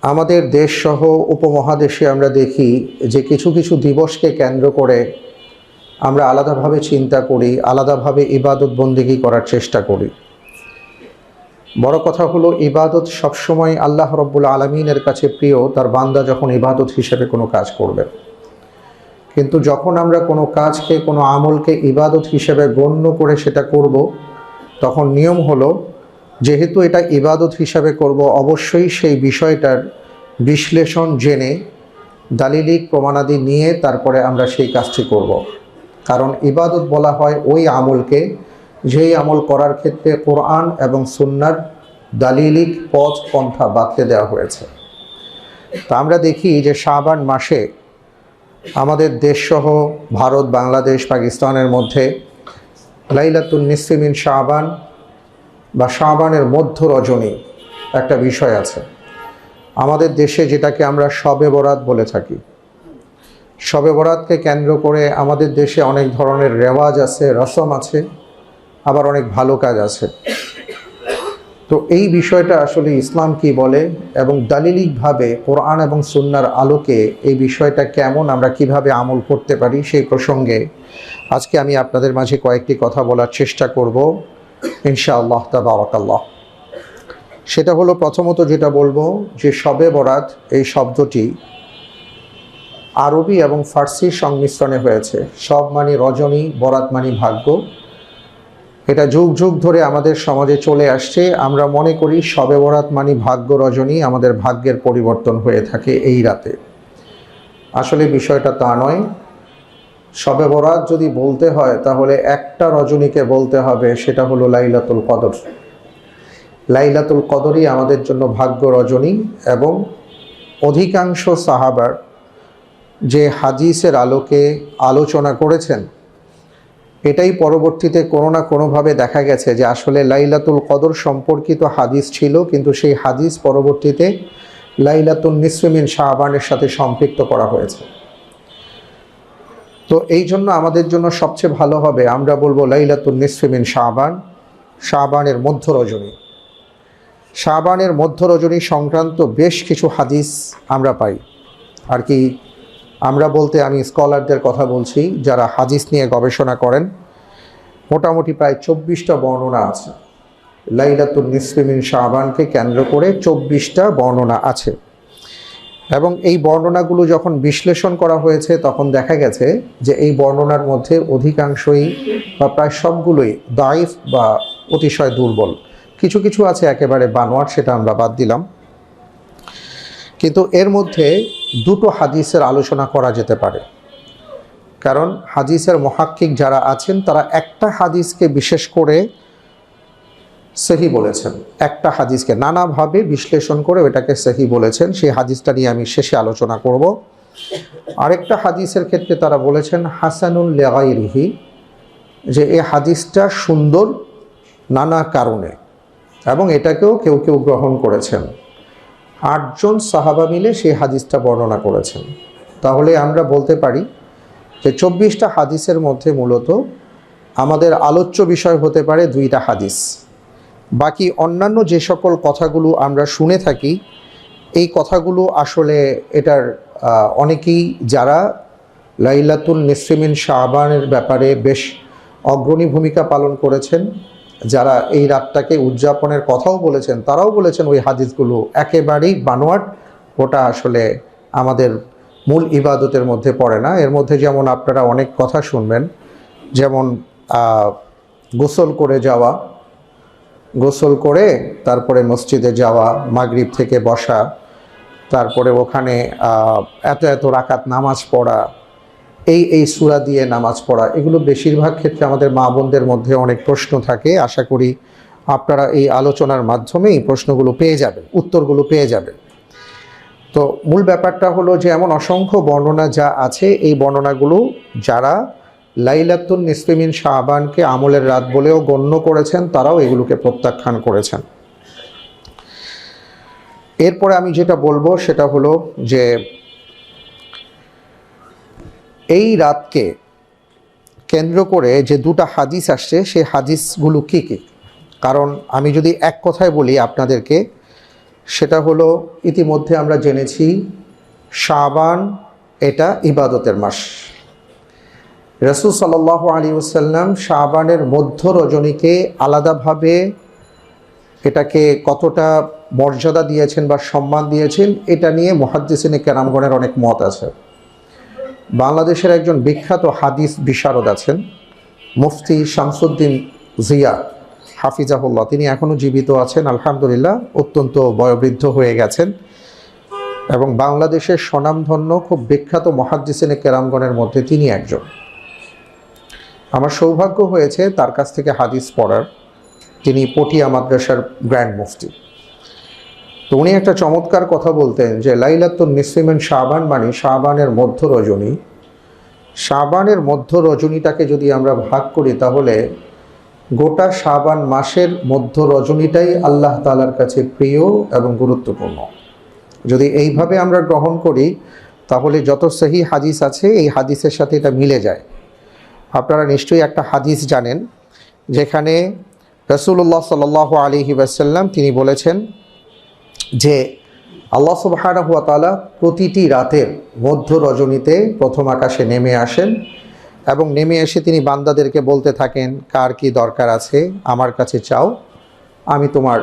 আমাদের দেশসহ উপমহাদেশে আমরা দেখি যে কিছু কিছু দিবসকে কেন্দ্র করে আমরা আলাদাভাবে চিন্তা করি, আলাদাভাবে ইবাদত বন্দেগী করার চেষ্টা করি। বড় কথা হলো, ইবাদত সবসময় আল্লাহ রব্বুল আলমিনের কাছে প্রিয় তার বান্দা যখন ইবাদত হিসেবে কোনো কাজ করবে। কিন্তু যখন আমরা কোনো কাজকে, কোনো আমলকে ইবাদত হিসেবে গণ্য করে সেটা করব, তখন নিয়ম হলো, যেহেতু এটা ইবাদত হিসাবে করব, অবশ্যই সেই বিষয়টার বিশ্লেষণ জেনে দালিলিক প্রমাণাদি নিয়ে তারপরে আমরা সেই কাজটি করব। কারণ ইবাদত বলা হয় ওই আমলকে যেই আমল করার ক্ষেত্রে কোরআন এবং সুন্নার দালিলিক পথ পন্থা বাতলে দেওয়া হয়েছে। তা আমরা দেখি যে শাবান মাসে আমাদের দেশসহ ভারত, বাংলাদেশ, পাকিস্তানের মধ্যে লাইলাতুন নিসফি মিন শাবান বা শাবানের মধ্য রজনী একটা বিষয় আছে। আমাদের দেশে যেটাকে আমরা শবে বরাত বলে থাকি। শবে বরাতকে কেন্দ্র করে আমাদের দেশে অনেক ধরনের রেওয়াজ আছে, রসম আছে, আবার অনেক ভালো কাজ আছে। তো এই বিষয়টা আসলে ইসলাম কি বলে এবং দালিলিকভাবে কোরআন এবং সুন্নার আলোকে এই বিষয়টা কেমন, আমরা কিভাবে আমল করতে পারি, সেই প্রসঙ্গে আজকে আমি আপনাদের মাঝে কয়েকটি কথা বলার চেষ্টা করব ইনশাআল্লাহ তাবারাকাল্লাহ। সেটা হলো, প্রথমত যেটা বলবো যে শবে বরাত এই শব্দটি আরবি এবং ফার্সি সংমিশ্রণে হয়েছে। শব মানে রজনী, বরাত মানে ভাগ্য। এটা যুগ যুগ ধরে আমাদের সমাজে চলে আসছে। আমরা মনে করি শবে বরাত মানে ভাগ্য রজনী, আমাদের ভাগ্যের পরিবর্তন হয়ে থাকে এই রাতে। আসলে বিষয়টা তা নয়। শবে বরাত যদি বলতে হয় তাহলে একটা রজনীকে বলতে হবে, সেটা হলো লাইলাতুল কদর। লাইলাতুল কদরই আমাদের জন্য ভাগ্য রজনী। এবং অধিকাংশ সাহাবার যে হাদিসের আলোকে আলোচনা করেছেন, এটাই পরবর্তীতে কোনো না কোনোভাবে দেখা গেছে যে আসলে লাইলাতুল কদর সম্পর্কিত হাদিস ছিল, কিন্তু সেই হাদিস পরবর্তীতে লাইলাতুন নিসফি মিন শাবানের সাথে সম্পৃক্ত করা হয়েছে। তো এই জন্য আমাদের জন্য সবচেয়ে ভালো হবে আমরা বলবো লাইলাতুন নিসফি মিন শাবান, শাবানের মধ্য রজনী। শাবানের মধ্য রজনী সংক্রান্ত বেশ কিছু হাদিস আমরা পাই। আর কি আমরা বলতে আমি স্কলারদের কথা বলছি, যারা হাদিস নিয়ে গবেষণা করেন। মোটামুটি প্রায় 24টা বর্ণনা আছে লাইলাতুন নিসফি মিন শাবানকে কেন্দ্র করে। 24টা বর্ণনা আছে এবং এই বর্ণনাগুলো যখন বিশ্লেষণ করা হয়েছে তখন দেখা গেছে যে এই বর্ণনার মধ্যে অধিকাংশই বা প্রায় সবগুলোই দাইফ বা অতিশয় দুর্বল। কিছু কিছু আছে একেবারে বানোয়াট, সেটা আমরা বাদ দিলাম। কিন্তু এর মধ্যে দুটো হাদিসের আলোচনা করা যেতে পারে, কারণ হাদিসের মুহাক্কিক যারা আছেন তারা একটা হাদিসকে বিশেষ করে সহি বলেছেন, একটা হাদিসকে নানাভাবে বিশ্লেষণ করে ওটাকে সহি বলেছেন। সেই হাদিসটা নিয়ে আমি শেষে আলোচনা করব। আরেকটা হাদিসের ক্ষেত্রে তারা বলেছেন হাসানুল লিগাইরিহি, যে এই হাদিসটা সুন্দর নানা কারণে, এবং এটাকেও কেউ কেউ গ্রহণ করেছেন। 8 জন সাহাবা মিলে সেই হাদিসটা বর্ণনা করেছেন। তাহলে আমরা বলতে পারি যে 24টা হাদিসের মধ্যে মূলত আমাদের আলোচ্য বিষয় হতে পারে 2টা হাদিস। বাকি অন্যান্য যে সকল কথাগুলো আমরা শুনে থাকি, এই কথাগুলো আসলে এটার অনেকেই যারা লাইলাতুল নিসফি মিন শাবানের ব্যাপারে বেশ অগ্রণী ভূমিকা পালন করেছেন, যারা এই রাতটাকে উদযাপনের কথাও বলেছেন, তারাও বলেছেন ওই হাদিসগুলো একেবারেই বানোয়াট, ওটা আসলে আমাদের মূল ইবাদতের মধ্যে পড়ে না। এর মধ্যে যেমন আপনারা অনেক কথা শুনবেন, যেমন গোসল করে যাওয়া, গোসল করে তারপরে মসজিদে যাওয়া, মাগরিব থেকে বসা, তারপরে ওখানে এত এত রাকাত নামাজ পড়া, এই সূরা দিয়ে নামাজ পড়া, এগুলো বেশিরভাগ ক্ষেত্রে আমাদের মা বোনদের মধ্যে অনেক প্রশ্ন থাকে। আশা করি আপনারা এই আলোচনার মাধ্যমে এই প্রশ্নগুলো পেয়ে যাবেন, উত্তরগুলো পেয়ে যাবেন। তো মূল ব্যাপারটা হলো যে এমন অসংখ্য বর্ণনা যা আছে, এই বর্ণনাগুলো যারা লাইলাতুন নিসফি মিন শাবানকে আমলের রাত বলেও গণ্য করেছেন, তারাও এগুলোকে প্রত্যাখ্যান করেছেন। এরপরে আমি যেটা বলবো সেটা হলো যে এই রাতকে কেন্দ্র করে যে 2টা হাদিস আসছে, সেই হাদিসগুলো কী কী। কারণ আমি যদি এক কথায় বলি আপনাদেরকে, সেটা হলো ইতিমধ্যে আমরা জেনেছি শাবান এটা ইবাদতের মাস। রাসূল সাল্লাল্লাহু আলাইহি ওয়াসাল্লাম শাবানের মধ্য রজনীকে আলাদাভাবে এটাকে কতটা মর্যাদা দিয়েছেন বা সম্মান দিয়েছেন এটা নিয়ে মুহাদ্দিসিনে কেরামগণের অনেক মত আছে। বাংলাদেশের একজন বিখ্যাত হাদিস বিশারদ আছেন মুফতি শামসুদ্দিন জিয়া হাফিজাহুল্লাহ, তিনি এখনও জীবিত আছেন আলহামদুলিল্লাহ, অত্যন্ত বয়োবৃদ্ধ হয়ে গেছেন এবং বাংলাদেশের স্বনামধন্য খুব বিখ্যাত মুহাদ্দিসিনে কেরামগণের মধ্যে তিনি একজন। আমার সৌভাগ্য হয়েছে তার কাছ থেকে হাদিস পড়ার। তিনি পটিয়া মাদ্রাসার গ্র্যান্ড মুফতি। তো উনি একটা চমৎকার কথা বলতেন যে লাইলাতুন নিসফি মিন শাবান মানে শাবানের মধ্য রজনী। শাবানের মধ্য রজনীটাকে যদি আমরা ভাগ করি তাহলে গোটা শাবান মাসের মধ্য রজনীটাই আল্লাহ তাআলার কাছে প্রিয় এবং গুরুত্বপূর্ণ। যদি এইভাবে আমরা গ্রহণ করি তাহলে যত সহিহ হাদিস আছে এই হাদিসের সাথে এটা মিলে যায়। আপনারা নিশ্চয়ই একটা হাদিস জানেন যেখানে রাসূলুল্লাহ সাল্লাল্লাহু আলাইহি ওয়াসাল্লাম তিনি বলেছেন যে আল্লাহ সুবহানাহু ওয়া তাআলা প্রতিটি রাতের মধ্য রজনীতে প্রথম আকাশে নেমে আসেন এবং নেমে এসে তিনি বান্দাদেরকে বলতে থাকেন, কার কি দরকার আছে আমার কাছে চাও, আমি তোমার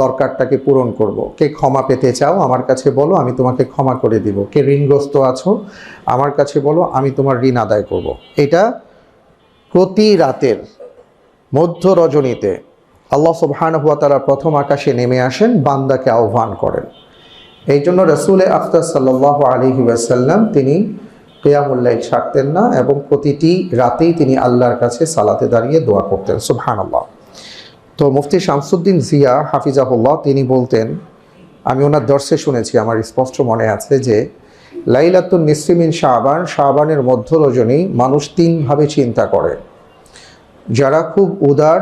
দরকারটাকে পূরণ করব। কে ক্ষমা পেতে চাও আমার কাছে বলো, আমি তোমাকে ক্ষমা করে দিব। কে ঋণগ্রস্ত আছো আমার কাছে বলো, আমি তোমার ঋণ আদায় করব। এটা প্রতি রাতের মধ্য রজনীতে আল্লাহ সুবহানাহু ওয়া তাআলা প্রথম আকাশে নেমে আসেন, বান্দাকে আহ্বান করেন। এই জন্য রাসূল আকরাম সাল্লাল্লাহু আলাইহি ওয়াসাল্লাম তিনি কিয়ামুল লাইল ছাড়তেন না এবং প্রতিটি রাতেই তিনি আল্লাহর কাছে সালাতে দাঁড়িয়ে দোয়া করতেন। সুবহানাল্লাহ। তো মুফতি শামসুদ্দিন জিয়া হাফিজাহুল্লাহ তিনি বলতেন, আমি ওনার দর্শে শুনেছি, আমার স্পষ্ট মনে আছে যে লাইলাতুন নিসফি মিন শাবান, শাবানের মধ্য রজনী মানুষ তিনভাবে চিন্তা করে। যারা খুব উদার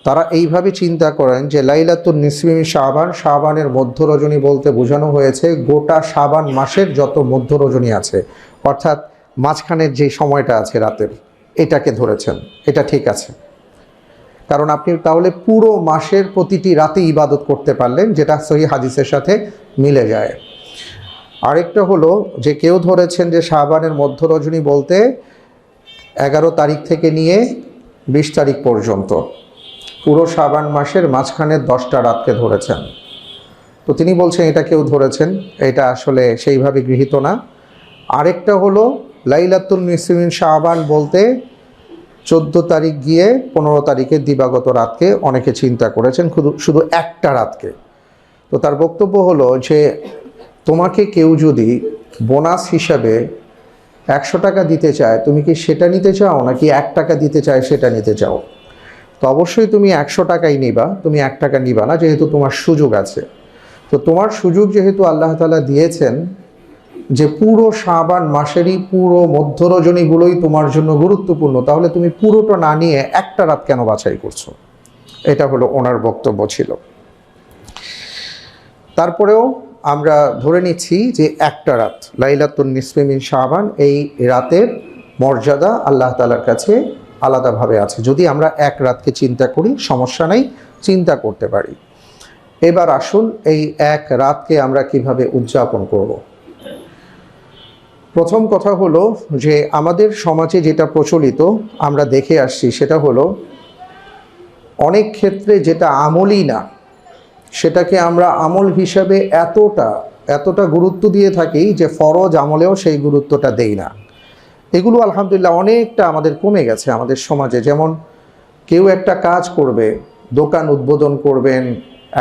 তারা এইভাবে চিন্তা করেন যে লাইলাতুন নিসফি মিন শাবান, শাবানের মধ্য রজনী বলতে বোঝানো হয়েছে গোটা শাবান মাসের যত মধ্য রজনী আছে, অর্থাৎ মাঝখানের যে সময়টা আছে রাতের, এটাকে ধরেছেন। এটা ঠিক আছে, কারণ আপনি তাহলে পুরো মাসের প্রতিটি রাতে ইবাদত করতে পারলেন, যেটা সহিহ হাদিসের সাথে মিলে যায়। আরেকটা হলো যে কেউ ধরেছেন যে শাবানের মধ্য রজনী বলতে 11 তারিখ থেকে নিয়ে 20 তারিখ পর্যন্ত, পুরো শাবান মাসের মাঝখানের 10টা রাতকে ধরেছেন। তো তিনি বলছেন এটা কেউ ধরেছেন, এটা আসলে সেইভাবে গৃহীত না। আরেকটা হলো লাইলাতুন নিসফি মিন শাবান বলতে 14 তারিখ গিয়ে 15 তারিখের দিবাগত রাতকে অনেকে চিন্তা করেছেন, শুধু একটা রাতকে। তো তার বক্তব্য হলো যে তোমাকে কেউ যদি বোনাস হিসাবে 100 টাকা দিতে চায়, তুমি কি সেটা নিতে চাও নাকি 1 টাকা দিতে চায় সেটা নিতে চাও? তো অবশ্যই তুমি 100 টাকাই নিবা, তুমি 1 টাকা নিবা না, যেহেতু তোমার সুযোগ আছে। তো তোমার সুযোগ যেহেতু আল্লাহ তাআলা দিয়েছেন যে পুরো শাবান মাসেরই পুরো মধ্য রজনীগুলোই তোমার জন্য গুরুত্বপূর্ণ, তাহলে তুমি পুরোটা না নিয়ে একটা রাত কেন বাছাই করছো? এটা হলো ওনার বক্তব্য ছিল। তারপরেও আমরা ধরে নিচ্ছি যে একটা রাত লাইলাতুন নিসফি মিন শাবান, এই রাতের মর্যাদা আল্লাহ তাআলার কাছে আলাদাভাবে আছে। যদি আমরা এক রাতকে চিন্তা করি সমস্যা নেই, চিন্তা করতে পারি। এবার আসুন এই এক রাতকে আমরা কিভাবে উদযাপন করব। প্রথম কথা হলো যে আমাদের সমাজে যেটা প্রচলিত আমরা দেখে আসছি সেটা হলো অনেক ক্ষেত্রে যেটা আমলই না সেটাকে আমরা আমল হিসাবে এতটা গুরুত্ব দিয়ে থাকি যে ফরজ আমলেও সেই গুরুত্বটা দেই না। এগুলো আলহামদুলিল্লাহ অনেকটা আমাদের কমে গেছে আমাদের সমাজে। যেমন কেউ একটা কাজ করবে, দোকান উদ্বোধন করবেন,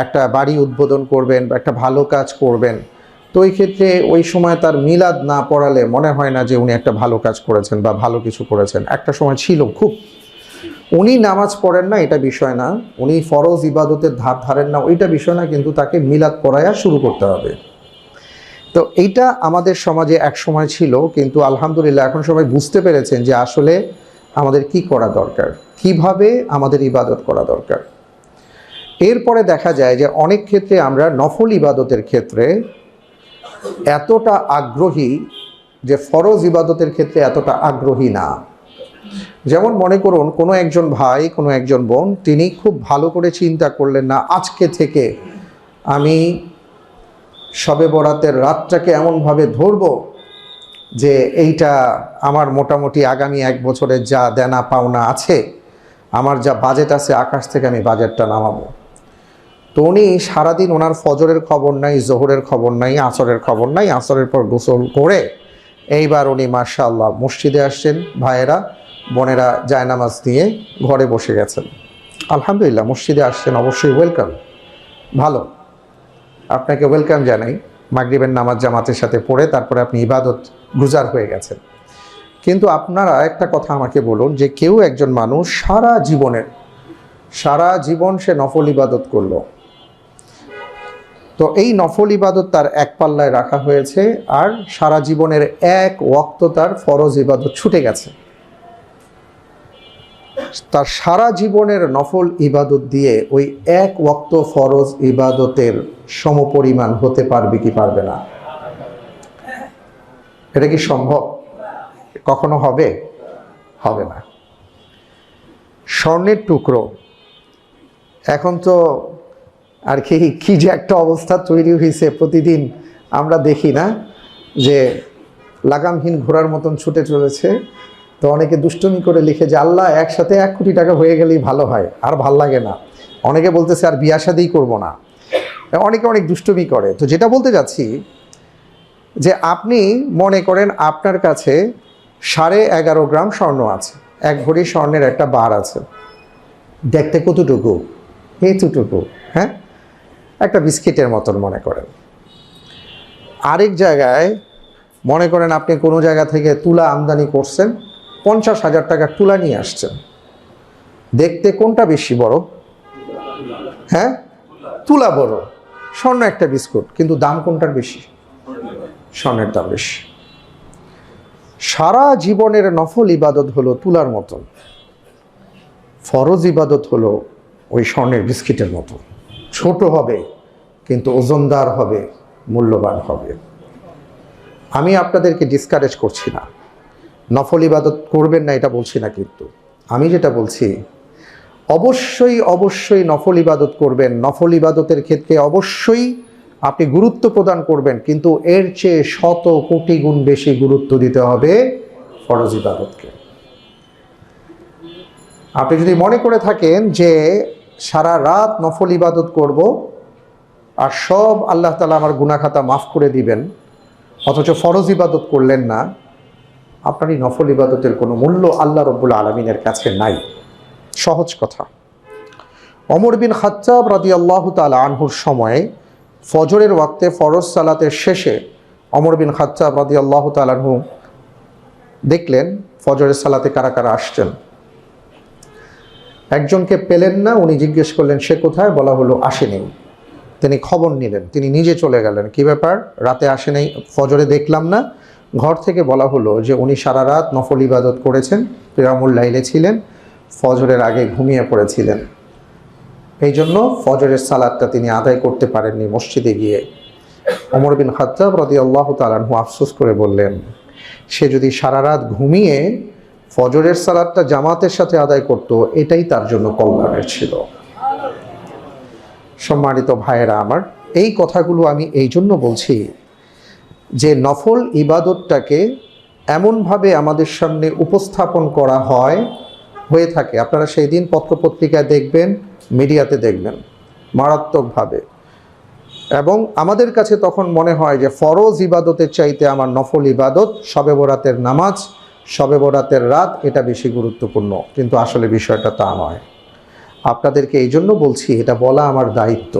একটা বাড়ি উদ্বোধন করবেন বা একটা ভালো কাজ করবেন, তো এই ক্ষেত্রে ওই সময় তার মিলাদ না পড়ালে মনে হয় না যে উনি একটা ভালো কাজ করেছেন বা ভালো কিছু করেছেন। একটা সময় ছিল খুব, উনি নামাজ পড়েন না এটা বিষয় না, উনি ফরজ ইবাদতের ধার ধারেন না ওইটা বিষয় না, কিন্তু তাকে মিলাদ পড়ায়া শুরু করতে হবে। তো এইটা আমাদের সমাজে এক সময় ছিল, কিন্তু আলহামদুলিল্লাহ এখন সবাই বুঝতে পেরেছেন যে আসলে আমাদের কি করা দরকার, কিভাবে আমাদের ইবাদত করা দরকার। এরপরে দেখা যায় যে অনেক ক্ষেত্রে আমরা নফল ইবাদতের ক্ষেত্রে এতটা আগ্রহী যে ফরজ ইবাদতের ক্ষেত্রে এতটা আগ্রহী না। যেমন মনে করুন কোনো একজন ভাই, কোনো একজন বোন, তিনি খুব ভালো করে চিন্তা করলেন না আজকে থেকে আমি শবে বরাতের রাতটাকে এমনভাবে ধরব যে এইটা আমার মোটামুটি আগামী 1 বছরের যা দেনা পাওনা আছে, আমার যা বাজেট আছে, আকাশ থেকে আমি বাজেটটা নামাবো। তো উনি সারাদিন ওনার ফজরের খবর নাই, জোহরের খবর নাই, আসরের খবর নাই। আসরের পর গোসল করে এইবার উনি মাশাআল্লাহ মসজিদে আসছেন, ভাইয়েরা বোনেরা জায়নামাজ নিয়ে ঘরে বসে গেছেন। আলহামদুলিল্লাহ, মসজিদে আসছেন, অবশ্যই ওয়েলকাম, ভালো, আপনাকে ওয়েলকাম জানাই। মাগরিবের নামাজ জামাতের সাথে পড়ে তারপরে আপনি ইবাদত গুজার হয়ে গেছেন। কিন্তু আপনারা একটা কথা আমাকে বলুন যে কেউ একজন মানুষ সারা জীবন সে নফল ইবাদত করলো, তো এই নফল ইবাদত তার এক পাল্লায় রাখা হয়েছে, আর সারা জীবনের 1 ওয়াক্ত তার ফরজ ইবাদত ছুটে গেছে। তার সারা জীবনের নফল ইবাদত দিয়ে ওই 1 ওয়াক্ত ফরজ ইবাদতের সমপরিমাণ হতে পারবে কি পারবে না? এটা কি সম্ভব? কখনো হবে? হবে না। স্বর্ণের টুকরো, এখন তো আর কি যে একটা অবস্থা তৈরি হয়েছে, প্রতিদিন আমরা দেখি না যে লাগামহীন ঘোড়ার মতন ছুটে চলেছে। তো অনেকে দুষ্টুমি করে লিখে যে আল্লাহ একসাথে 1 কোটি টাকা হয়ে গেলেই ভালো হয়, আর ভাল লাগে না। অনেকে বলতেছে আর বিয়া শাদিই করবো না। অনেকে অনেক দুষ্টুমি করে। তো যেটা বলতে যাচ্ছি যে আপনি মনে করেন আপনার কাছে 11.5 গ্রাম স্বর্ণ আছে, 1 ভরি স্বর্ণের একটা বার আছে। দেখতে কতটুকু? এতটুকু, হ্যাঁ, একটা বিস্কিটের মতন মনে করেন। আরেক জায়গায় মনে করেন আপনি কোনো জায়গা থেকে তুলা আমদানি করছেন, 50,000 টাকার তুলা নিয়ে আসছেন। দেখতে কোনটা বেশি বড়? হ্যাঁ, তুলা বড়, স্বর্ণ একটা বিস্কুট, কিন্তু দাম কোনটার বেশি? স্বর্ণের দাম বেশি। সারা জীবনের নফল ইবাদত হলো তুলার মতন, ফরজ ইবাদত হলো ওই স্বর্ণের বিস্কিটের মতো। ছোট হবে কিন্তু ওজনদার হবে, মূল্যবান হবে। আমি আপনাদেরকে ডিসকারেজ করছি না, নফল ইবাদত করবেন না এটা বলছি না, কিন্তু আমি যেটা বলছি অবশ্যই নফল ইবাদত করবেন। নফল ইবাদতের ক্ষেত্রে অবশ্যই আপনি গুরুত্ব প্রদান করবেন, কিন্তু এর চেয়ে 100 কোটি গুণ বেশি গুরুত্ব দিতে হবে ফরজ ইবাদতকে। আপনি যদি মনে করে থাকেন যে সারা রাত নফল ইবাদত করব আর সব আল্লাহ তাআলা আমার গুনাহ খাতা মাফ করে দিবেন, অথচ ফরজ ইবাদত করলেন না, আপনার এই নফল ইবাদতের কোনো মূল্য আল্লাহ রাব্বুল আলামিনের কাছে নাই। সহজ কথা। ওমর বিন খাত্তাব রাদিয়াল্লাহু তাআলা আনহুর সময়ে ফজরের ওয়াক্তে ফরজ সালাতের শেষে ওমর বিন খাত্তাব রাদিয়াল্লাহু তাআলা আনহু দেখলেন ফজরের সালাতে কারা কারা আসছেন। একজনকে পেলেন না, উনি জিজ্ঞেস করলেন সে কোথায়? বলা হলো আসেনি। তিনি খবর নিলেন, তিনি নিজে চলে গেলেন। কি ব্যাপার, রাতে আসে নাই, ফজরে দেখলাম না। ঘর থেকে বলা হলো যে উনি সারা রাত নফল ইবাদত করেছেন, কিয়ামুল লাইলে ছিলেন, ফজরের আগে ঘুমিয়ে পড়েছিলেন, এই জন্য ফজরের সালাতটা তিনি আদায় করতে পারেননি মসজিদে গিয়ে। ওমর বিন খাত্তাব রাদিয়াল্লাহু তাআলা আনহু আফসোস করে বললেন, সে যদি সারা রাত ঘুমিয়ে ফজরের সালাতটা জামাতের সাথে আদায় করত, এটাই তার জন্য কল্যাণের ছিল। সম্মানিত ভাইয়েরা আমার, এই কথাগুলো আমি এই জন্য বলছি যে নফল ইবাদতটাকে এমনভাবে আমাদের সামনে উপস্থাপন করা হয়ে থাকে। আপনারা সেই দিন পত্রপত্রিকায় দেখবেন, মিডিয়াতে দেখবেন মারাত্মকভাবে, এবং আমাদের কাছে তখন মনে হয় যে ফরজ ইবাদতের চাইতে আমার নফল ইবাদত, শবে বরাতের নামাজ, শবে বরাতের রাত, এটা বেশি গুরুত্বপূর্ণ। কিন্তু আসলে বিষয়টা তা নয়। আপনাদেরকে এই জন্য বলছি, এটা বলা আমার দায়িত্ব,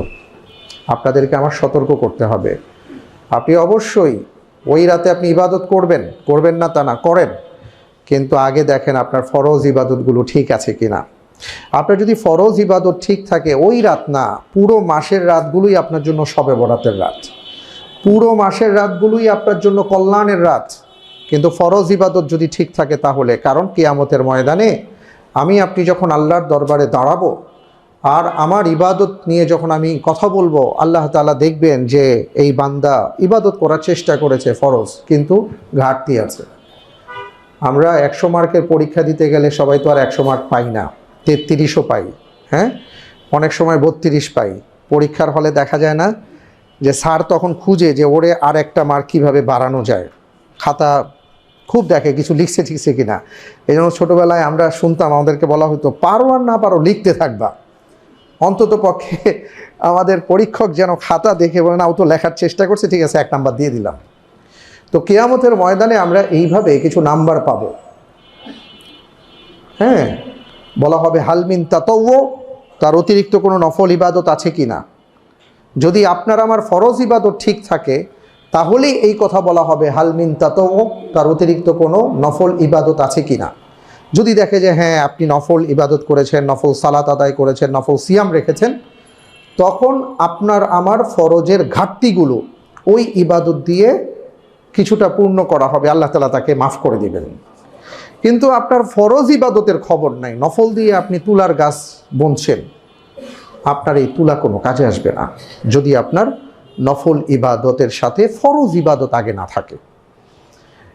আপনাদেরকে আমার সতর্ক করতে হবে। আপনি অবশ্যই ওই রাতে আপনি ইবাদত করবেন না তা না, করেন, কিন্তু আগে দেখেন আপনার ফরজ ইবাদতগুলো ঠিক আছে কিনা। আপনার যদি ফরজ ইবাদত ঠিক থাকে, ওই রাত না, পুরো মাসের রাতগুলোই আপনার জন্য শবে বরাতের রাত, পুরো মাসের রাতগুলোই আপনার জন্য কল্যাণের রাত। কিন্তু ফরজ ইবাদত যদি ঠিক থাকে তাহলে, কারণ কিয়ামতের ময়দানে আমি আপনি যখন আল্লাহর দরবারে দাঁড়াবো আর আমার ইবাদত নিয়ে যখন আমি কথা বলবো, আল্লাহ তাআলা দেখবেন যে এই বান্দা ইবাদত করার চেষ্টা করেছে ফরজ, কিন্তু ঘাটতি আছে। আমরা 100 মার্কের পরীক্ষা দিতে গেলে সবাই তো আর 100 মার্ক পাই না, 33ও পাই, হ্যাঁ, অনেক সময় 32 পাই, পরীক্ষার হলে দেখা যায় না যে স্যার তখন খুঁজে যে ওরে আর একটা মার্ক কীভাবে বাড়ানো যায়, খাতা খুব দেখে কিছু লিখছে ঠিকছে কিনা। এই জন্য ছোটোবেলায় আমরা শুনতাম, আমাদেরকে বলা হতো পারো আর না পারো লিখতে থাকবা। অন্তত পক্ষে আমাদের পরীক্ষক যেন খাতা দেখে বলে না ও তো লেখার চেষ্টা করছে, ঠিক আছে 1 নাম্বার দিয়ে দিলাম। তো কিয়ামতের ময়দানে আমরা এইভাবে কিছু নাম্বার পাবো। হ্যাঁ, বলা হবে হালমিন তাতাওয়ু, তার অতিরিক্ত কোনো নফল ইবাদত আছে কি না। যদি আপনার আমার ফরজ ইবাদত ঠিক থাকে তাহলেই এই কথা বলা হবে হালমিন তাতাওয়ু, তার অতিরিক্ত কোনো নফল ইবাদত আছে কি না। যদি দেখে যে হ্যাঁ আপনি নফল ইবাদত করেছেন, নফল সালাত আদায় করেছেন, নফল সিয়াম রেখেছেন, তখন আপনার আমার ফরজের ঘাটতিগুলো ওই ইবাদত দিয়ে কিছুটা পূর্ণ করা হবে, আল্লাহ তাআলা তাকে মাফ করে দিবেন। কিন্তু আপনার ফরজ ইবাদতের খবর নাই, নফল দিয়ে আপনি তুলার গাছ বুনছেন, আপনার এই তুলা কোনো কাজে আসবে না যদি আপনার নফল ইবাদতের সাথে ফরজ ইবাদত আগে না থাকে।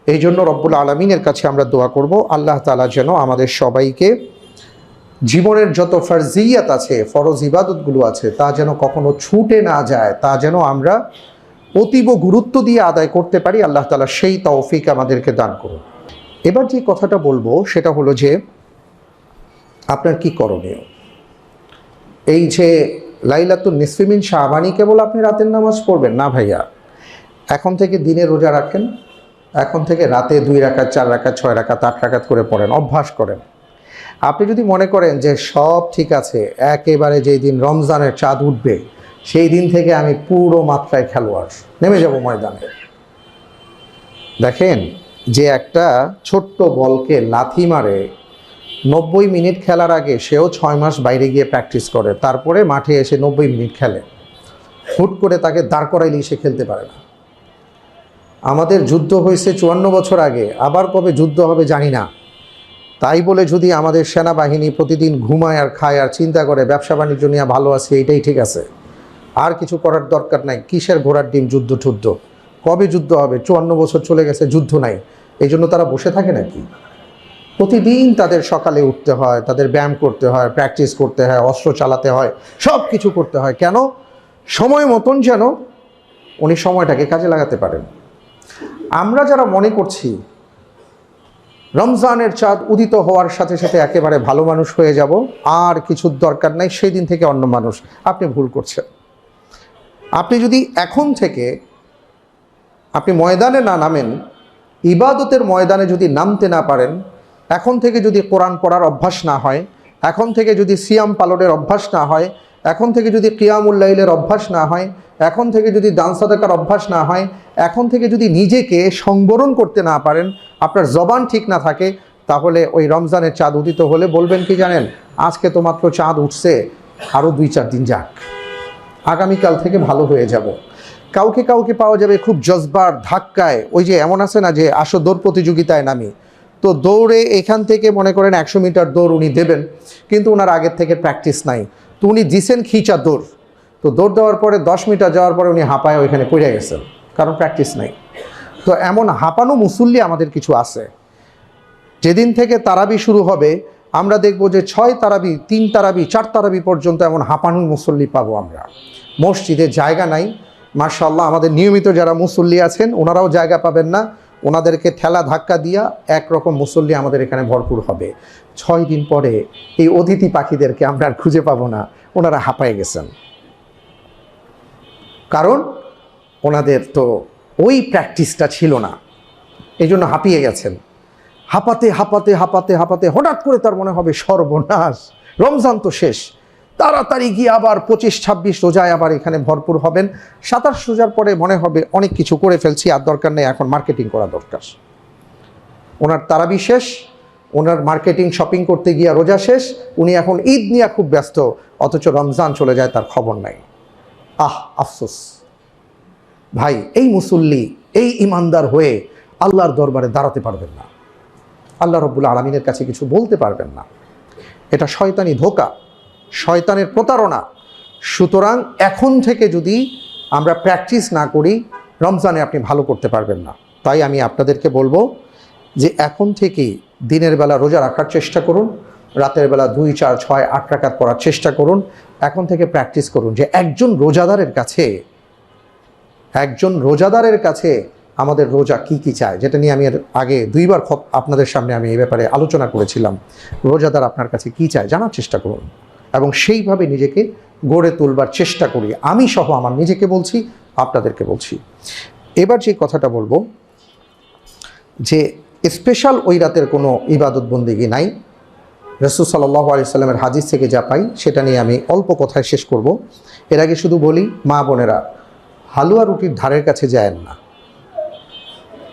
এই জন্য রব্বুল আলামিনের কাছে আমরা দোয়া করব, আল্লাহ তাআলা যেন আমাদের সবাইকে জীবনের যত ফরজিয়াত আছে, ফরজ ইবাদতগুলো আছে, তা যেন কখনো ছুটে না যায়, তা যেন আমরা অতীব গুরুত্ব দিয়ে আদায় করতে পারি। আল্লাহ তাআলা সেই তৌফিক আমাদেরকে দান করুন। এবার যে কথাটা বলবো সেটা হলো যে আপনার কি করণীয়। এই যে লাইলাতুন নিসফি মিন শাবানি কেবল আপনি রাতের নামাজ পড়বেন না ভাইয়া, এখন থেকে দিনে রোজা রাখেন, এখন থেকে রাতে 2 রাকাত 4 রাকাত 6 রাকাত 8 রাকাত করে পড়েন, অভ্যাস করেন। আপনি যদি মনে করেন যে সব ঠিক আছে, একেবারে যেই দিন রমজানের চাঁদ উঠবে সেই দিন থেকে আমি পুরো মাত্রায় খেলোয়াড়, নেমে যাব ময়দানে। দেখেন, যে একটা ছোট্ট বলকে লাথি মারে 90 মিনিট খেলার আগে সেও 6 মাস বাইরে গিয়ে প্র্যাকটিস করে, তারপরে মাঠে এসে 90 মিনিট খেলে। হুট করে তাকে দাঁড় করাইলেই সে খেলতে পারে না। আমাদের যুদ্ধ হয়েছে 54 বছর আগে, আবার কবে যুদ্ধ হবে জানি না। তাই বলে যদি আমাদের সেনাবাহিনী প্রতিদিন ঘুমায় আর খায় আর চিন্তা করে ব্যবসা বাণিজ্য নিয়ে ভালো আছে, এইটাই ঠিক আছে, আর কিছু করার দরকার নাই, কিসের ঘোড়ার ডিম যুদ্ধ টুদ্ধ, কবে যুদ্ধ হবে, 54 বছর চলে গেছে যুদ্ধ নাই, এই জন্য তারা বসে থাকে নাকি? প্রতিদিন তাদের সকালে উঠতে হয়, তাদের ব্যায়াম করতে হয়, প্র্যাকটিস করতে হয়, অস্ত্র চালাতে হয়, সব কিছু করতে হয়। কেন? সময় মতন যেন উনি সময়টাকে কাজে লাগাতে পারেন। আমরা যারা মনে করছি রমজানের চাঁদ উদিত হওয়ার সাথে সাথে একেবারে ভালো মানুষ হয়ে যাব, আর কিছুর দরকার নাই, সেই দিন থেকে অন্য মানুষ, আপনি ভুল করছেন। আপনি যদি এখন থেকে আপনি ময়দানে না নামেন, ইবাদতের ময়দানে যদি নামতে না পারেন, এখন থেকে যদি কোরআন পড়ার অভ্যাস না হয়, এখন থেকে যদি সিয়াম পালনের অভ্যাস না হয়, এখন থেকে যদি কিয়ামুল লাইলের অভ্যাস না হয়, এখন থেকে যদি দান সাদাকার অভ্যাস না হয়, এখন থেকে যদি নিজেকে সংবরণ করতে না পারেন, আপনার জবান ঠিক না থাকে, তাহলে ওই রমজানের চাঁদ উদিত হলে বলবেন কি জানেন, আজকে তো মাত্র চাঁদ উঠছে, আরও 2-4 দিন যাক, আগামীকাল থেকে ভালো হয়ে যাব। কাউকে কাউকে পাওয়া যাবে খুব জজবার ধাক্কায়, ওই যে এমন আছে না যে আসো দৌড় প্রতিযোগিতায় নামি, তো দৌড়ে এখান থেকে মনে করেন 100 মিটার দৌড় উনি দেবেন, কিন্তু ওনার আগের থেকে প্র্যাকটিস নাই, তো উনি দিছেন খিচা দৌড়, তো দৌড় দেওয়ার পরে 10 মিটার যাওয়ার পরে উনি হাঁপায় ওইখানে পড়ে গেছেন, কারণ প্র্যাকটিস নাই। তো এমন হাঁপানো মুসল্লি আমাদের কিছু আছে। যেদিন থেকে তারাবি শুরু হবে আমরা দেখব যে 6 তারাবি, 3 তারাবি, 4 তারাবি পর্যন্ত এমন হাঁপানো মুসল্লি পাবো আমরা। মসজিদে জায়গা নাই, মাশাআল্লাহ আমাদের নিয়মিত যারা মুসল্লি আছেন ওনারাও জায়গা পাবেন না, ওনাদেরকে ঠেলা ধাক্কা দিয়া একরকম মুসল্লি আমাদের এখানে ভরপুর হবে। 6 দিন পরে এই অতিথি পাখিদেরকে আমরা আর খুঁজে পাবো না, ওনারা হাঁপায়ে গেছেন, কারণ ওনাদের তো ওই প্র্যাকটিসটা ছিল না, এই জন্য হাঁপিয়ে গেছেন। হাঁপাতে হাঁপাতে হাঁপাতে হাঁপাতে হঠাৎ করে তার মনে হবে সর্বনাশ, রমজান তো শেষ, তাড়াতাড়ি গিয়ে আবার 25-26 রোজায় আবার এখানে ভরপুর হবেন। 27 রোজার পরে মনে হবে অনেক কিছু করে ফেলছি, আর দরকার নেই, এখন মার্কেটিং করা দরকার। ওনার তারাবি শেষ, ওনার মার্কেটিং শপিং করতে গিয়ে রোজা শেষ, উনি এখন ঈদ নিয়ে খুব ব্যস্ত, অথচ রমজান চলে যায় তার খবর নাই। আফসোস ভাই, এই মুসল্লি, এই ইমানদার হয়ে আল্লাহর দরবারে দাঁড়াতে পারবেন না, আল্লাহ রাব্বুল আলামিনের কাছে কিছু বলতে পারবেন না। এটা শয়তানি ধোঁকা, শয়তানের প্রতারণা। সুতরাং এখন থেকে যদি আমরা প্র্যাকটিস না করি, রমজানে আপনি ভালো করতে পারবেন না। তাই আমি আপনাদেরকে বলবো যে এখন থেকেই দিনের বেলা রোজা রাখার চেষ্টা করুন, রাতের বেলা 2, 4, 6, 8 রাকাত পড়ার চেষ্টা করুন, এখন থেকে প্র্যাকটিস করুন যে একজন রোজাদারের কাছে আমাদের রোজা কি কি চায়, যেটা নিয়ে আমি এর আগে 2বার আপনাদের সামনে আমি এই ব্যাপারে আলোচনা করেছিলাম। রোজাদার আপনার কাছে কি চায় জানার চেষ্টা করুন এবং সেইভাবে নিজেকে গড়ে তুলবার চেষ্টা করি। আমি সহ আমার নিজেকে বলছি, আপনাদেরকে বলছি। এবার যে কথাটা বলবো যে স্পেশাল ওই রাতের কোনো ইবাদত বন্দেগী নাই। রাসূল সাল্লাল্লাহু আলাইহি সাল্লামের হাদিস থেকে যা পাই সেটা নিয়ে আমি অল্প কথায় শেষ করব। এর আগে শুধু বলি, মা বোনেরা হালুয়া রুটির ধারের কাছে যায়েন না।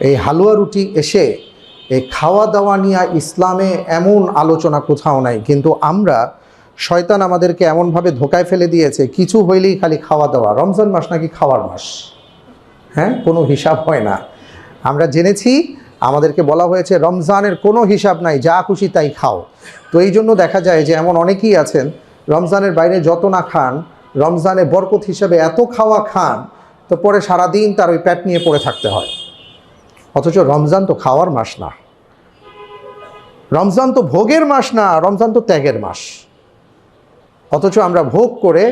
এই হালুয়া রুটি এসে এই খাওয়া দাওয়া নিয়ে ইসলামে এমন আলোচনা কোথাও নাই, কিন্তু আমরা শয়তান আমাদেরকে এমনভাবে ধোকায় ফেলে দিয়েছে, কিছু হইলেই খালি খাওয়া দাওয়া। রমজান মাস নাকি খাওয়ার মাস, হ্যাঁ, কোনো হিসাব হয় না। আমরা জেনেছি আমাদেরকে বলা হয়েছে রমজানের কোনো হিসাব নাই, যা খুশি তাই খাও। তো এই জন্য দেখা যায় যে এমন অনেকেই আছেন রমজানের বাইরে যত না খান, রমজানে বরকত হিসাবে এত খাওয়া খান, তো পরে সারাদিন তার ওই পেট নিয়ে পড়ে থাকতে হয়। অথচ রমজান তো খাওয়ার মাস না, রমজান তো ভোগের মাস না, রমজান তো ত্যাগের মাস। অথচ আমরা ভোগ করে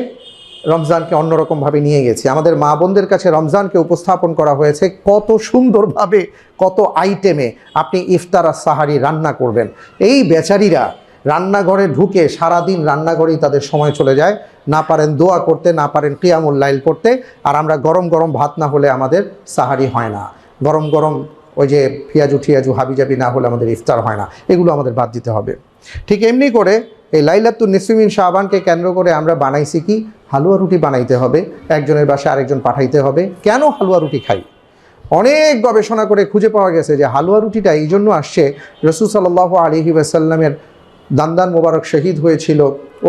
রমজানকে অন্যরকমভাবে নিয়ে গেছি। আমাদের মা বোনদের কাছে রমজানকে উপস্থাপন করা হয়েছে কত সুন্দরভাবে, কত আইটেমে আপনি ইফতার আর সাহারি রান্না করবেন। এই বেচারিরা রান্নাঘরে ঢুকে সারাদিন রান্নাঘরেই তাদের সময় চলে যায়, না পারেন দোয়া করতে, না পারেন কিয়ামুল লাইল পড়তে। আর আমরা গরম গরম ভাত না হলে আমাদের সাহারি হয় না, গরম গরম ওই যে পিয়াজু ঠিয়াজু হাবিজাবি না হলে আমাদের ইফতার হয় না। এগুলো আমাদের বাদ দিতে হবে। ঠিক এমনি করে এই লাইলাতুন নিসফি মিন শাবানকে কেন্দ্র করে আমরা বানাইছি কি, হালুয়া রুটি বানাইতে হবে, একজনের বাসায় আরেকজন পাঠাইতে হবে। কেন হালুয়া রুটি খাই? অনেক গবেষণা করে খুঁজে পাওয়া গেছে যে হালুয়া রুটিটা এই জন্য আসছে, রাসূল সাল্লাল্লাহু আলাইহি ওয়াসাল্লামের দান্দান মোবারক শহীদ হয়েছিল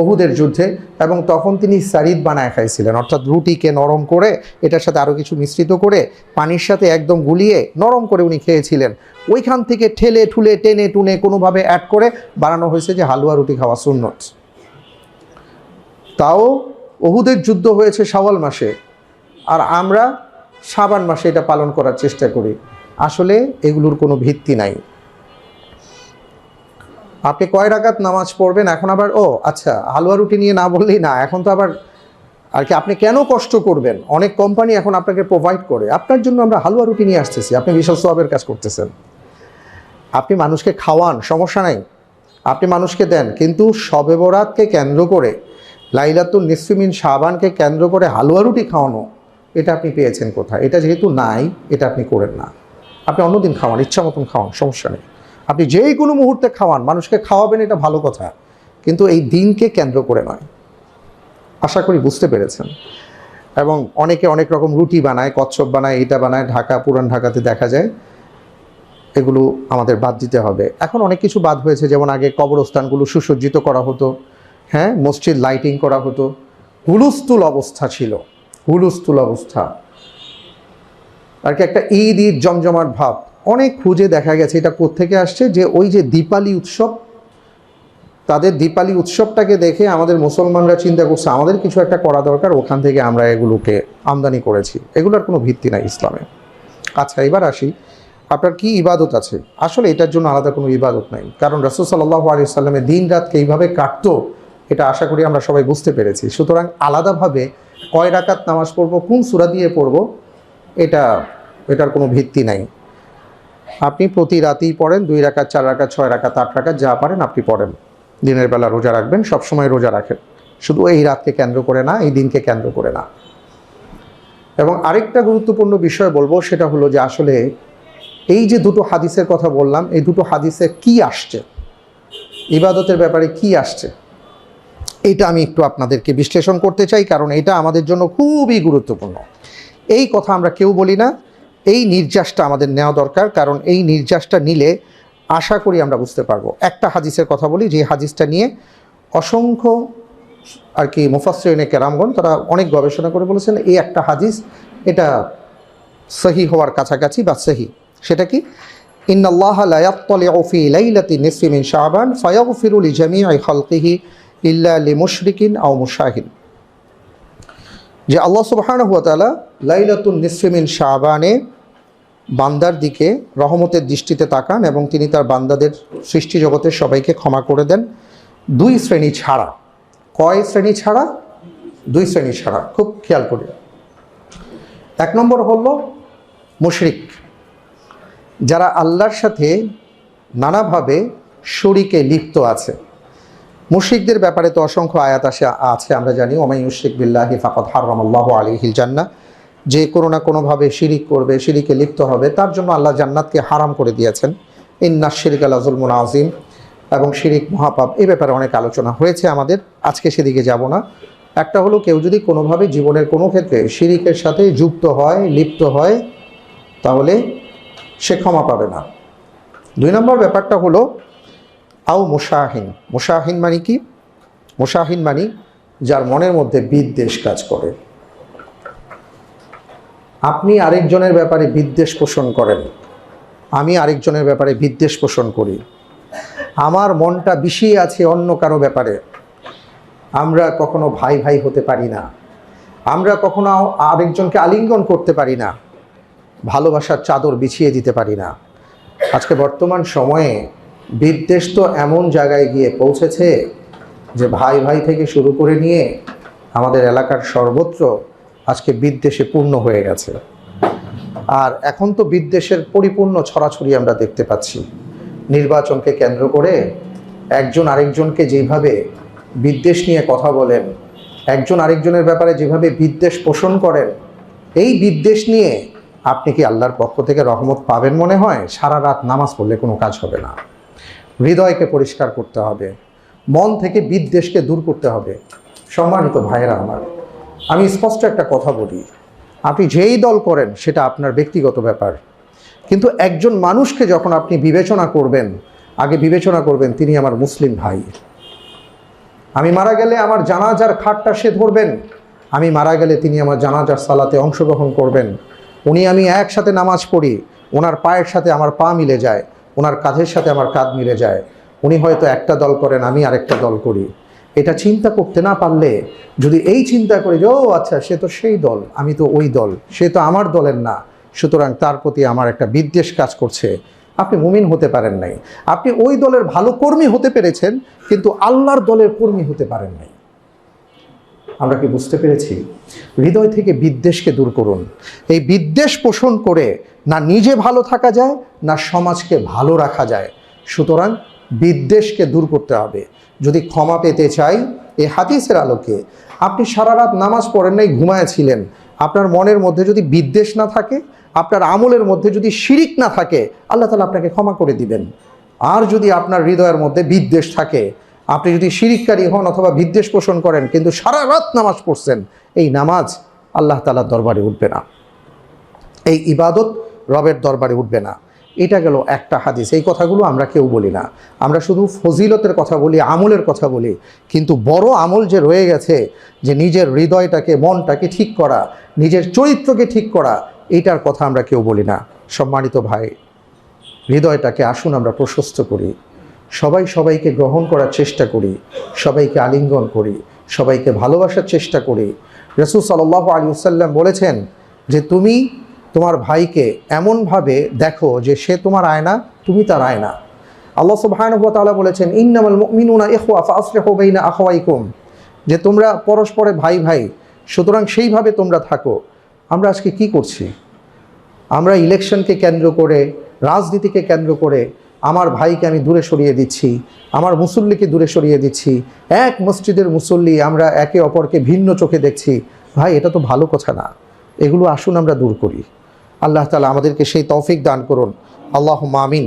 উহুদের যুদ্ধে, এবং তখন তিনি সারিদ বানায় খাইছিলেন, অর্থাৎ রুটিকে নরম করে এটার সাথে আরও কিছু মিশ্রিত করে পানির সাথে একদম গুলিয়ে নরম করে উনি খেয়েছিলেন। ওইখান থেকে ঠেলে ঠুলে টেনে টুনে কোনোভাবে অ্যাড করে বানানো হয়েছে যে হালুয়া রুটি খাওয়া সুন্নত। তাও উহুদের যুদ্ধ হয়েছে শাওয়াল মাসে, আর আমরা শাবান মাসে এটা পালন করার চেষ্টা করি। আসলে এগুলোর কোনো ভিত্তি নাই। আপনি কয় রাকাত নামাজ পড়বেন, এখন আবার আচ্ছা হালুয়া রুটি নিয়ে না বললেই না, এখন তো আবার আর কি, আপনি কেন কষ্ট করবেন? অনেক কোম্পানি এখন আপনাকে প্রোভাইড করে, আপনার জন্য আমরা হালুয়া রুটি নিয়ে আসতেছি, আপনি বিশাল সওয়াবের কাজ করতেছেন। আপনি মানুষকে খাওয়ান, সমস্যা নাই, আপনি মানুষকে দেন, কিন্তু শবে বরাতকে কেন্দ্র করে, লাইলাতুন নিসফি মিন শাবানকে কেন্দ্র করে হালুয়া রুটি খাওয়ানো, এটা আপনি পেয়েছেন কোথায়? এটা যেহেতু নাই, এটা আপনি করেন না। আপনি অন্যদিন খাওয়ান, ইচ্ছা মতন খাওয়ান, সমস্যা নেই। আপনি যেই কোনো মুহূর্তে খাওয়ান, মানুষকে খাওয়াবেন, এটা ভালো কথা, কিন্তু এই দিনকে কেন্দ্র করে নয়। আশা করি বুঝতে পেরেছেন। এবং অনেকে অনেক রকম রুটি বানায়, কচ্ছপ বানায়, এটা বানায়, ঢাকা পুরান ঢাকাতে দেখা যায়। এগুলো আমাদের বাদ দিতে হবে। এখন অনেক কিছু বাদ হয়েছে, যেমন আগে কবরস্থানগুলো সুসজ্জিত করা হতো, হ্যাঁ, মসজিদ লাইটিং করা হতো, হুলস্থুল অবস্থা ছিল, হুলস্থুল অবস্থা আর কি, একটা ঈদ ঈদ জমজমাট ভাব। অনেক খুঁজে দেখা গেছে এটা কোত্থেকে আসছে, যে ওই যে দীপালি উৎসব, তাদের দীপালি উৎসবটাকে দেখে আমাদের মুসলমানরা চিন্তা করছে আমাদের কিছু একটা করা দরকার, ওখান থেকে আমরা এগুলোকে আমদানি করেছি। এগুলোর কোনো ভিত্তি নাই ইসলামে। আচ্ছা, এবার আসি, আপনার কি ইবাদত আছে? আসলে এটার জন্য আলাদা কোনো ইবাদত নাই, কারণ রাসূল সাল্লাল্লাহু আলাইহি ওয়াসাল্লামের দিন রাতকে এইভাবে কাটতো, এটা আশা করি আমরা সবাই বুঝতে পেরেছি। সুতরাং আলাদাভাবে কয় রাকাত নামাজ পড়বো, কোন সূরা দিয়ে পড়বো, এটার কোনো ভিত্তি নাই। আপনি প্রতি রাতেই পড়েন, 2 রাকাত, 4 রাকাত, 6 রাকাত, 8 রাকাত, যা পারেন আপনি পড়েন। দিনের বেলা রোজা রাখবেন, সবসময় রোজা রাখেন, শুধু এই রাতকে কেন্দ্র করে না, এই দিনকে কেন্দ্র করে না। এবং আরেকটা গুরুত্বপূর্ণ বিষয় বলবো, সেটা হলো যে আসলে এই যে দুটো হাদিসের কথা বললাম, এই দুটো হাদিসে কি আসছে, ইবাদতের ব্যাপারে কি আসছে, এটা আমি একটু আপনাদেরকে বিশ্লেষণ করতে চাই, কারণ এটা আমাদের জন্য খুবই গুরুত্বপূর্ণ। এই কথা আমরা কেউ বলি না, এই নির্যাসটা আমাদের নেওয়া দরকার, কারণ এই নির্যাসটা নিলে আশা করি আমরা বুঝতে পারবো। একটা হাদিসের কথা বলি, যে হাদিসটা নিয়ে অসংখ্য আর কি মুফাসসিরিনে কেরামগণ তারা অনেক গবেষণা করে বলেছেন এই একটা হাদিস এটা সহি হওয়ার কাছাকাছি বা সহি। সেটা কি? ইন্নাল্লাহা লা ইয়াত্তালিউ ফি লাইলাতি নিসফি মিন শাবান ফায়াগফিরু লিজামিই খালকিহি ইল্লা লিমুশরিকিন আও মুশাহিন। যে আল্লাহ সুবহানাহু ওয়া তাআলা লাইলাতুন নিসফি মিন শাবানে বান্দার দিকে রহমতের দৃষ্টিতে তাকান এবং তিনি তার বান্দাদের সৃষ্টি জগতের সবাইকে ক্ষমা করে দেন 2 শ্রেণী ছাড়া। কয় শ্রেণী ছাড়া? দুই শ্রেণী ছাড়া, খুব খেয়াল করি। এক নম্বর হলো মুশরিক, যারা আল্লাহর সাথে নানাভাবে শরীকে লিপ্ত আছে। মুশরিকদের ব্যাপারে তো অসংখ্য আয়াত আছে, আমরা জানি ওমাই ইউশরিক বিল্লাহি ফাকাদ হারামাল্লাহু আলাইহিল জান্নাহ, যে কোনো না কোনোভাবে শিরিক করবে, শিরিকে লিপ্ত হবে, তার জন্য আল্লাহ জান্নাতকে হারাম করে দিয়েছেন। ইন্নাশ শিরকা লাযুলমুন আযীম, এবং শিরিক মহাপাপ, এই ব্যাপারে অনেক আলোচনা হয়েছে আমাদের, আজকে সেদিকে যাব না। একটা হলো কেউ যদি কোনোভাবে জীবনের কোনো ক্ষেত্রে শিরিকের সাথে যুক্ত হয়, লিপ্ত হয়, তাহলে সে ক্ষমা পাবে না। দুই নম্বর ব্যাপারটা হলো আও মুশাহিন। মুশাহিন মানে কি? মুশাহিন মানে যার মনের মধ্যে বিদ্বেষ কাজ করে। আপনি আরেকজনের ব্যাপারে বিদ্বেষ পোষণ করেন, আমি আরেকজনের ব্যাপারে বিদ্বেষ পোষণ করি, আমার মনটা বিষিয়ে আছে অন্য কারো ব্যাপারে, আমরা কখনো ভাই ভাই হতে পারি না, আমরা কখনো আরেকজনকে আলিঙ্গন করতে পারি না, ভালোবাসার চাদর বিছিয়ে দিতে পারি না। আজকে বর্তমান সময়ে বিদ্বেষ তো এমন জায়গায় গিয়ে পৌঁছেছে যে ভাই ভাই থেকে শুরু করে নিয়ে আমাদের এলাকার সর্বত্র আজকে বিদ্বেষে পূর্ণ হয়ে গেছে। আর এখন তো বিদ্বেষের পরিপূর্ণ ছড়াছড়ি আমরা দেখতে পাচ্ছি। নির্বাচনকে কেন্দ্র করে একজন আরেকজনকে যেভাবে বিদ্বেষ নিয়ে কথা বলেন, একজন আরেকজনের ব্যাপারে যেভাবে বিদ্বেষ পোষণ করেন, এই বিদ্বেষ নিয়ে আপনি কি আল্লাহর পক্ষ থেকে রহমত পাবেন মনে হয়? সারা রাত নামাজ পড়লে কোনো কাজ হবে না। হৃদয়কে পরিষ্কার করতে হবে, মন থেকে বিদ্বেষকে দূর করতে হবে। সম্মানিত ভাইয়েরা আমার, আমি স্পষ্ট একটা কথা বলি, আপনি যেই দল করেন সেটা আপনার ব্যক্তিগত ব্যাপার, কিন্তু একজন মানুষকে যখন আপনি বিবেচনা করবেন, আগে বিবেচনা করবেন তিনি আমার মুসলিম ভাই। আমি মারা গেলে আমার জানাজার খাটটা সে ধরবেন, আমি মারা গেলে তিনি আমার জানাজার সালাতে অংশগ্রহণ করবেন। উনি আমি একসাথে নামাজ পড়ি, ওনার পায়ের সাথে আমার পা মিলে যায়, ওনার কাঁধের সাথে আমার কাঁধ মিলে যায়। উনি হয়তো একটা দল করেন, আমি আরেকটা দল করি। এটা চিন্তা করতে না পারলে, যদি এই চিন্তা করি যে ও আচ্ছা সে তো সেই দল, আমি তো ওই দল, সে তো আমার দলের না, সুতরাং তার প্রতি আমার একটা বিদ্বেষ কাজ করছে, আপনি মুমিন হতে পারেন নাই। আপনি ওই দলের ভালো কর্মী হতে পেরেছেন, কিন্তু আল্লাহর দলের কর্মী হতে পারেন নাই। আমরা কি বুঝতে পেরেছি? হৃদয় থেকে বিদ্বেষকে দূর করুন। এই বিদ্বেষ পোষণ করে না নিজে ভালো থাকা যায়, না সমাজকে ভালো রাখা যায়। সুতরাং বিদ্বেষকে দূর করতে হবে। যদি ক্ষমা পেতে চাই, এই হাদিসের আলোকে, আপনি সারা রাত নামাজ পড়েন নাই, ঘুমায়েছিলেন, আপনার মনের মধ্যে যদি বিদ্বেষ না থাকে, আপনার আমলের মধ্যে যদি শিরিক না থাকে, আল্লাহ তাআলা আপনাকে ক্ষমা করে দিবেন। আর যদি আপনার হৃদয়ের মধ্যে বিদ্বেষ থাকে, আপনি যদি শিরিককারী হন অথবা বিদ্বেষ পোষণ করেন, কিন্তু সারা রাত নামাজ পড়ছেন, এই নামাজ আল্লাহ তাআলার দরবারে উঠবে না, এই ইবাদত রবের দরবারে উঠবে না। এটা গেল একটা হাদিস। এই কথাগুলো আমরা কেউ বলি না, আমরা শুধু ফজিলতের কথা বলি, আমলের কথা বলি, কিন্তু বড় আমল যে রয়ে গেছে, যে নিজের হৃদয়টাকে, মনটাকে ঠিক করা, নিজের চরিত্রকে ঠিক করা, এইটার কথা আমরা কেউ বলি না। সম্মানিত ভাই, হৃদয়টাকে আসুন আমরা প্রশস্ত করি, সবাই সবাইকে গ্রহণ করার চেষ্টা করি, সবাইকে আলিঙ্গন করি, সবাইকে ভালোবাসার চেষ্টা করি। রাসূল সাল্লাল্লাহু আলাইহি ওয়াসাল্লাম বলেছেন যে তুমি তোমার ভাইকে এমনভাবে দেখো যে সে তোমার আয়না, তুমি তার আয়না। আল্লাহ সুবহানাহু ওয়া তাআলা বলেছেন ইন্নামাল মুমিনুনা ইখওয়া ফাআসলিহু বাইনা আখাওয়াইকুম, যে তোমরা পরস্পরে ভাই ভাই, সুতরাং সেইভাবে তোমরা থাকো। আমরা আজকে কি করছি? আমরা ইলেকশনকে কেন্দ্র করে, রাজনীতিকে কেন্দ্র করে আমার ভাইকে আমি দূরে সরিয়ে দিচ্ছি, আমার মুসল্লিকে দূরে সরিয়ে দিচ্ছি। এক মসজিদের মুসল্লি আমরা একে অপরকে ভিন্ন চোখে দেখছি। ভাই, এটা তো ভালো কথা না। এগুলো আসুন আমরা দূর করি। আল্লাহ তাআলা আমাদেরকে সেই তৌফিক দান করুন। আল্লাহুম্মা আমিন।